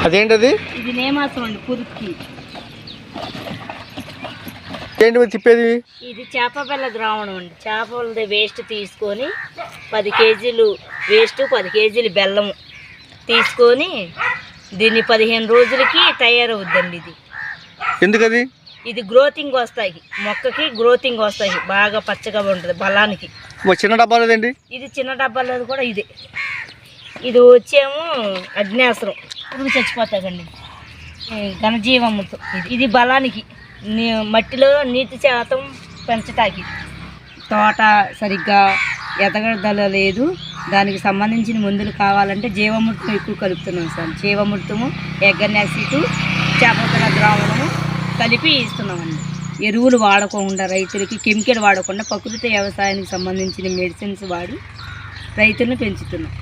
అదేంటది? ఇది నేమాసం అండి, పురుక్కి. ఏంటి తిప్పేది? ఇది చేప పిల్ల ద్రావణం అండి. చేపలది వేస్ట్ తీసుకొని 10 కేజీలు వేస్ట్, 10 కేజీలు బెల్లం తీసుకొని దీన్ని 15 రోజులకి తయారవుద్దండి. ఇది ఎందుకది? ఇది గ్రోతింగ్ వస్తాయి, మొక్కకి గ్రోతింగ్ వస్తాయి, బాగా పచ్చగా ఉంటుంది బలానికి. చిన్న డబ్బాలేదండి? ఇది చిన్న డబ్బాలేదు కూడా ఇదే. ఇది వచ్చేమో అగ్నేశ్వరం, పురుగు చచ్చిపోతాయండి, ఘనజీవముతో. ఇది బలానికి, మట్టిలో నీటి శాతం పెంచటానికి. తోట సరిగ్గా ఎదగదల లేదు, దానికి సంబంధించిన మందులు కావాలంటే జీవామృతం ఎక్కువ కలుపుతున్నాం సార్. జీవామృతము, ఎగ్గన్యాసిటు, చేపల ద్రావణము కలిపి ఇస్తున్నామండి. ఎరువులు వాడకుండా రైతులకి, కెమికల్ వాడకుండా ప్రకృతి వ్యవసాయానికి సంబంధించిన మెడిసిన్స్ వాడి రైతులను పెంచుతున్నాం.